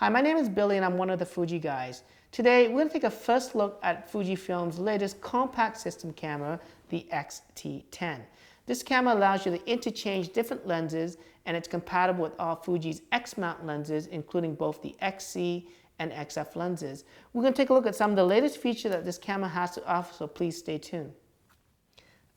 Hi, my name is Billy and I'm one of the Fuji guys. Today, we're going to take a first look at Fujifilm's latest compact system camera, the X-T10. This camera allows you to interchange different lenses and it's compatible with all Fuji's X-mount lenses, including both the XC and XF lenses. We're going to take a look at some of the latest features that this camera has to offer, so please stay tuned.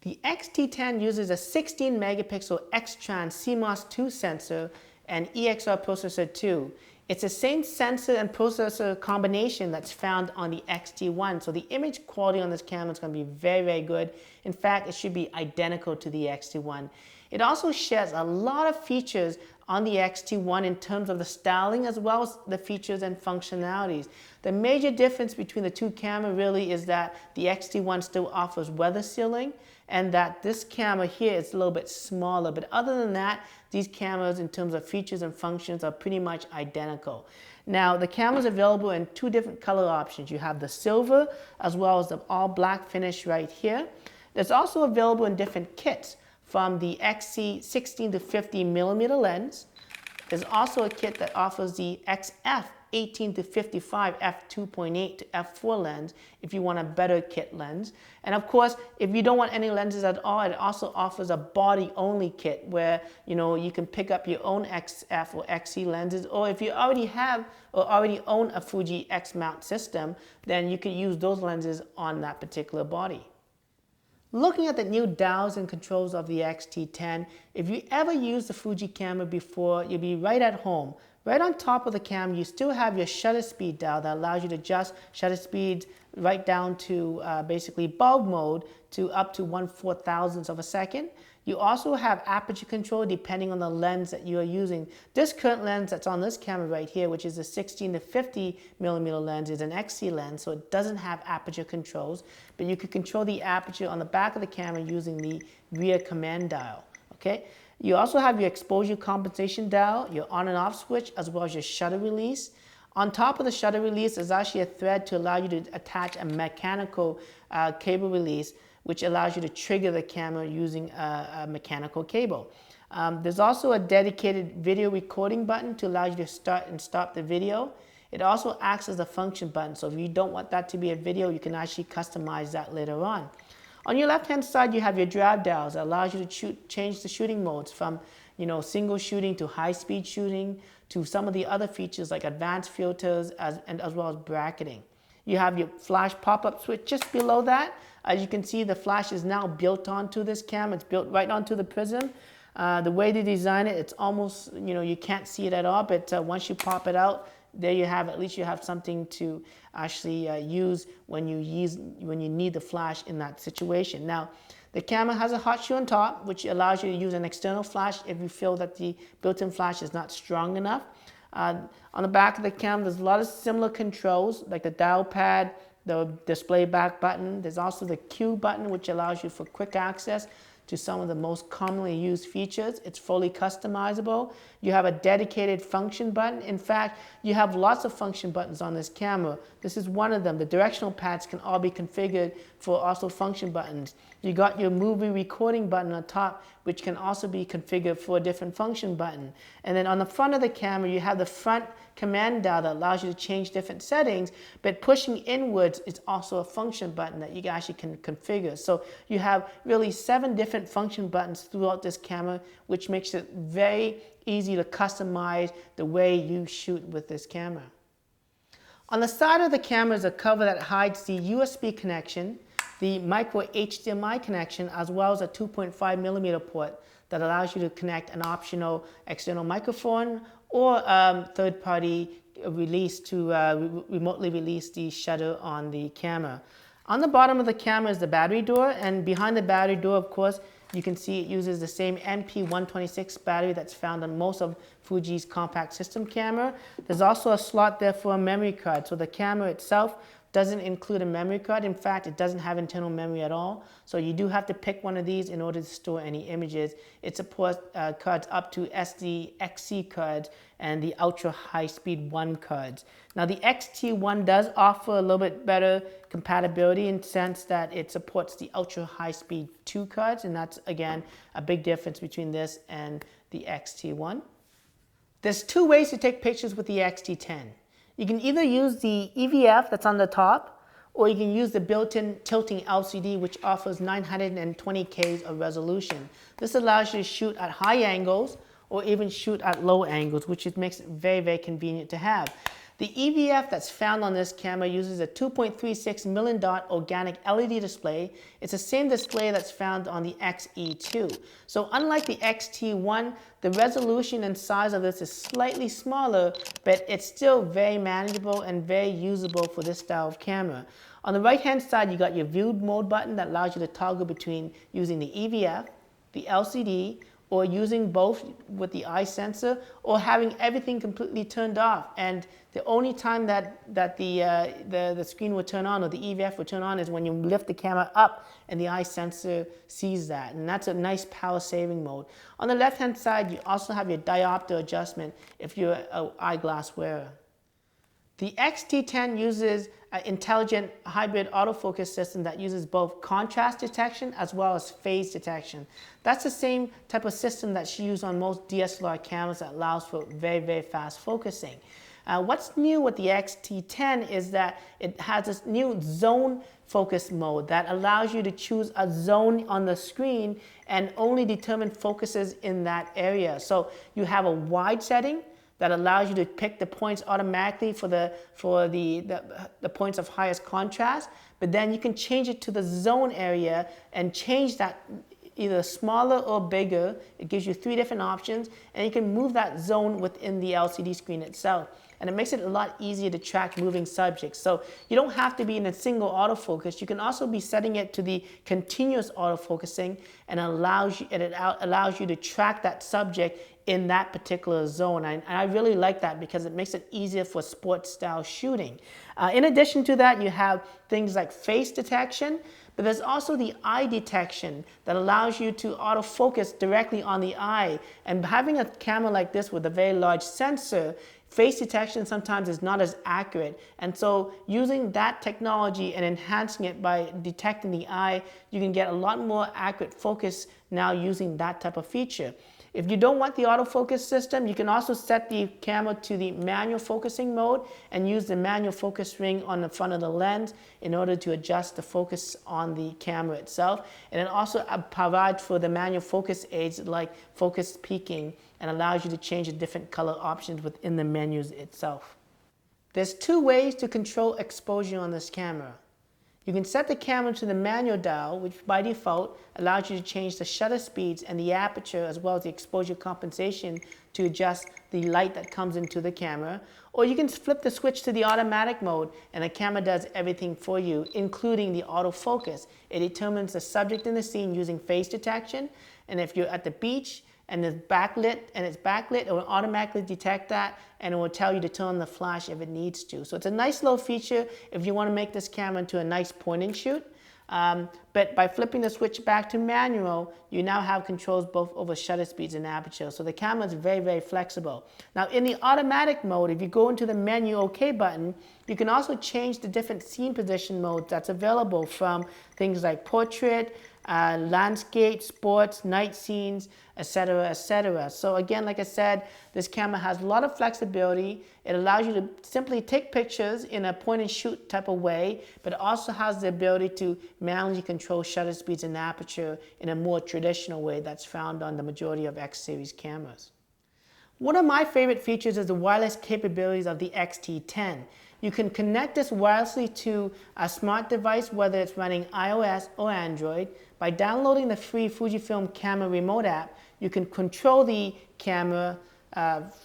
The X-T10 uses a 16 megapixel X-Trans CMOS 2 sensor and EXR processor 2. It's the same sensor and processor combination that's found on the X-T1, so the image quality on this camera is going to be very, very good. In fact, it should be identical to the X-T1. It also shares a lot of features on the X-T1 in terms of the styling as well as the features and functionalities. The major difference between the two cameras really is that the X-T1 still offers weather sealing and that this camera here is a little bit smaller. But other than that, these cameras in terms of features and functions are pretty much identical. Now, the camera is available in two different color options. You have the silver as well as the all black finish right here. It's also available in different kits, from the XC 16 to 50 millimeter lens. There's also a kit that offers the XF 18 to 55 f2.8 to f4 lens if you want a better kit lens. And of course, if you don't want any lenses at all, it also offers a body only kit where you can pick up your own XF or XC lenses, or if you already have or already own a Fuji X mount system, then you can use those lenses on that particular body. Looking at the new dials and controls of the X-T10, if you ever used the Fuji camera before, you'll be right at home. Right on top of the camera, you still have your shutter speed dial that allows you to adjust shutter speeds right down to basically bulb mode to up to 1/4000th of a second. You also have aperture control depending on the lens that you are using. This current lens that's on this camera right here, which is a 16 to 50 millimeter lens, is an XC lens, so it doesn't have aperture controls, but you can control the aperture on the back of the camera using the rear command dial. Okay. You also have your exposure compensation dial, your on and off switch, as well as your shutter release. On top of the shutter release, there's actually a thread to allow you to attach a mechanical cable release, which allows you to trigger the camera using a mechanical cable. There's also a dedicated video recording button to allow you to start and stop the video. It also acts as a function button, so if you don't want that to be a video, you can actually customize that later on. On your left-hand side, you have your drive dials that allows you to change the shooting modes from single shooting to high-speed shooting to some of the other features like advanced filters as well as bracketing. You have your flash pop-up switch just below that. As you can see, the flash is now built onto this camera. It's built right onto the prism. The way they design it, it's almost, you can't see it at all, but once you pop it out, there you have, at least you have something to actually use when you need the flash in that situation. Now, the camera has a hot shoe on top, which allows you to use an external flash if you feel that the built-in flash is not strong enough. On the back of the camera, there's a lot of similar controls, like the dial pad, the display back button. There's also the Q button, which allows you for quick access to some of the most commonly used features. It's fully customizable. You have a dedicated function button. In fact, you have lots of function buttons on this camera. This is one of them. The directional pads can all be configured for also function buttons. You got your movie recording button on top, which can also be configured for a different function button. And then on the front of the camera, you have the front command dial that allows you to change different settings, but pushing inwards is also a function button that you actually can configure. So you have really 7 different function buttons throughout this camera, which makes it very easy to customize the way you shoot with this camera. On the side of the camera is a cover that hides the USB connection, the micro HDMI connection, as well as a 2.5 millimeter port that allows you to connect an optional external microphone or third-party release to remotely release the shutter on the camera. On the bottom of the camera is the battery door, and behind the battery door, of course, you can see it uses the same NP126 battery that's found on most of Fuji's compact system camera. There's also a slot there for a memory card, so the camera itself doesn't include a memory card. In fact, it doesn't have internal memory at all. So you do have to pick one of these in order to store any images. It supports cards up to SD XC cards and the ultra high speed 1 cards. Now the X-T1 does offer a little bit better compatibility in the sense that it supports the ultra high speed 2 cards, and that's again a big difference between this and the X-T1. There's 2 ways to take pictures with the X-T10. You can either use the EVF that's on the top, or you can use the built-in tilting LCD, which offers 920K of resolution. This allows you to shoot at high angles or even shoot at low angles, which it makes it very, very convenient to have. The EVF that's found on this camera uses a 2.36 million dot organic LED display. It's the same display that's found on the X-E2. So unlike the X-T10, the resolution and size of this is slightly smaller, but it's still very manageable and very usable for this style of camera. On the right-hand side, you got your view mode button that allows you to toggle between using the EVF, the LCD, or using both with the eye sensor, or having everything completely turned off. And the only time that the screen will turn on, or the EVF will turn on, is when you lift the camera up and the eye sensor sees that. And that's a nice power saving mode. On the left hand side, you also have your diopter adjustment if you're an eyeglass wearer. The X-T10 uses an intelligent hybrid autofocus system that uses both contrast detection as well as phase detection. That's the same type of system that's used on most DSLR cameras that allows for very, very fast focusing. What's new with the X-T10 is that it has this new zone focus mode that allows you to choose a zone on the screen and only determine focuses in that area. So you have a wide setting that allows you to pick the points automatically for the points of highest contrast, but then you can change it to the zone area and change that either smaller or bigger. It gives you 3 different options, and you can move that zone within the LCD screen itself. And it makes it a lot easier to track moving subjects. So you don't have to be in a single autofocus. You can also be setting it to the continuous autofocusing, and it allows you to track that subject in that particular zone. And I really like that because it makes it easier for sports style shooting. In addition to that, you have things like face detection, but there's also the eye detection that allows you to autofocus directly on the eye. And having a camera like this with a very large sensor, face detection sometimes is not as accurate. And so using that technology and enhancing it by detecting the eye, you can get a lot more accurate focus now using that type of feature. If you don't want the autofocus system, you can also set the camera to the manual focusing mode and use the manual focus ring on the front of the lens in order to adjust the focus on the camera itself. And it also provides for the manual focus aids like focus peaking and allows you to change the different color options within the menus itself. There's 2 ways to control exposure on this camera. You can set the camera to the manual dial, which by default allows you to change the shutter speeds and the aperture as well as the exposure compensation to adjust the light that comes into the camera. Or you can flip the switch to the automatic mode and the camera does everything for you, including the autofocus. It determines the subject in the scene using face detection, and if you're at the beach and it's backlit, it will automatically detect that and it will tell you to turn on the flash if it needs to. So it's a nice little feature if you want to make this camera into a nice point and shoot. But by flipping the switch back to manual, you now have controls both over shutter speeds and aperture. So the camera is very, very flexible. Now in the automatic mode, if you go into the menu OK button, you can also change the different scene position modes that's available, from things like portrait, landscape, sports, night scenes, etc., etc. So again, like I said, this camera has a lot of flexibility. It allows you to simply take pictures in a point and shoot type of way, but it also has the ability to manually control shutter speeds and aperture in a more traditional way that's found on the majority of X series cameras. One of my favorite features is the wireless capabilities of the X-T10. You can connect this wirelessly to a smart device, whether it's running iOS or Android. By downloading the free Fujifilm camera remote app, you can control the camera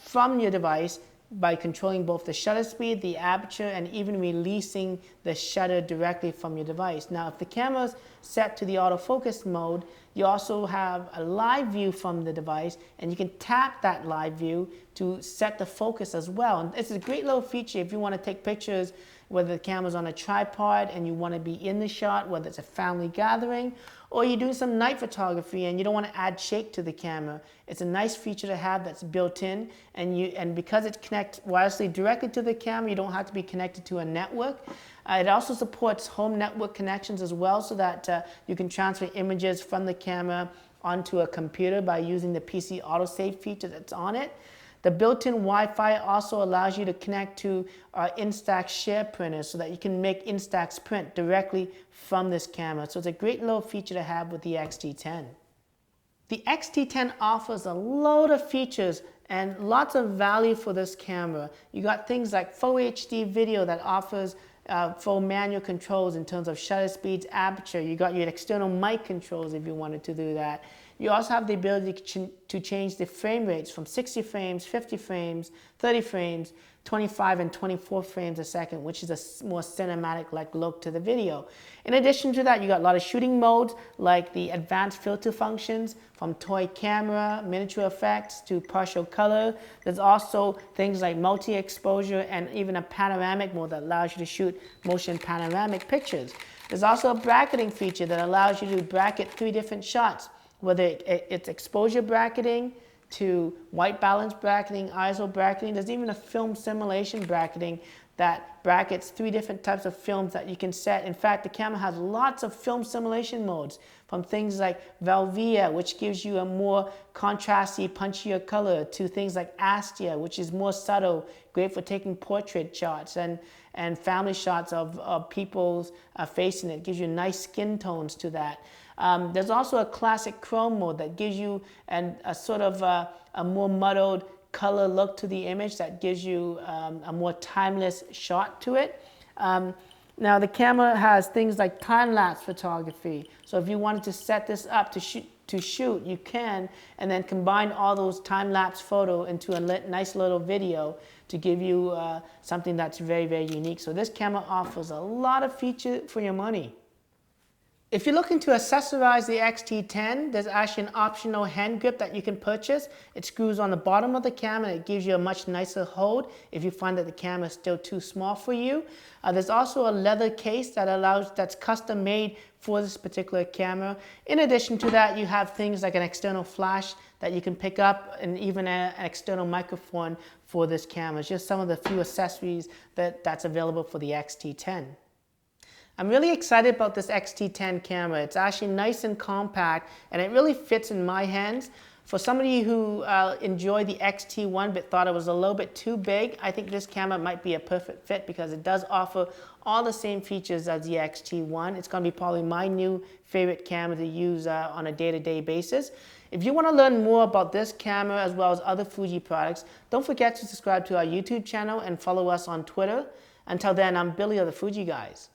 from your device by controlling both the shutter speed, the aperture, and even releasing the shutter directly from your device. Now, if the camera is set to the autofocus mode, you also have a live view from the device, and you can tap that live view to set the focus as well. And it's a great little feature if you want to take pictures, whether the camera's on a tripod and you want to be in the shot, whether it's a family gathering, or you do some night photography and you don't want to add shake to the camera. It's a nice feature to have that's built in, and because it connects wirelessly directly to the camera, you don't have to be connected to a network. It also supports home network connections as well, so that you can transfer images from the camera onto a computer by using the PC autosave feature that's on it. The built-in Wi-Fi also allows you to connect to Instax share printers so that you can make Instax print directly from this camera. So it's a great little feature to have with the X-T10. The X-T10 offers a load of features and lots of value for this camera. You got things like full HD video that offers full manual controls in terms of shutter speeds, aperture. You got your external mic controls if you wanted to do that. You also have the ability to change the frame rates from 60 frames, 50 frames, 30 frames, 25 and 24 frames a second, which is a more cinematic-like look to the video. In addition to that, you got a lot of shooting modes like the advanced filter functions, from toy camera, miniature effects to partial color. There's also things like multi-exposure and even a panoramic mode that allows you to shoot motion panoramic pictures. There's also a bracketing feature that allows you to bracket 3 different shots, whether it's exposure bracketing, to white balance bracketing, ISO bracketing. There's even a film simulation bracketing that brackets 3 different types of films that you can set. In fact, the camera has lots of film simulation modes, from things like Velvia, which gives you a more contrasty, punchier color, to things like Astia, which is more subtle, great for taking portrait shots and family shots of people's facing it. Gives you nice skin tones to that. There's also a classic chrome mode that gives you a sort of a more muddled color look to the image that gives you a more timeless shot to it. Now the camera has things like time-lapse photography. So if you wanted to set this up to shoot, you can, and then combine all those time-lapse photo into a nice little video to give you something that's very, very unique. So this camera offers a lot of features for your money. If you're looking to accessorize the X-T10, there's actually an optional hand grip that you can purchase. It screws on the bottom of the camera and it gives you a much nicer hold if you find that the camera is still too small for you. There's also a leather case that's custom made for this particular camera. In addition to that, you have things like an external flash that you can pick up, and even an external microphone for this camera. It's just some of the few accessories that's available for the X-T10. I'm really excited about this X-T10 camera. It's actually nice and compact, and it really fits in my hands. For somebody who enjoyed the X-T1 but thought it was a little bit too big, I think this camera might be a perfect fit because it does offer all the same features as the X-T1. It's going to be probably my new favorite camera to use on a day-to-day basis. If you want to learn more about this camera as well as other Fuji products, don't forget to subscribe to our YouTube channel and follow us on Twitter. Until then, I'm Billy of the Fuji Guys.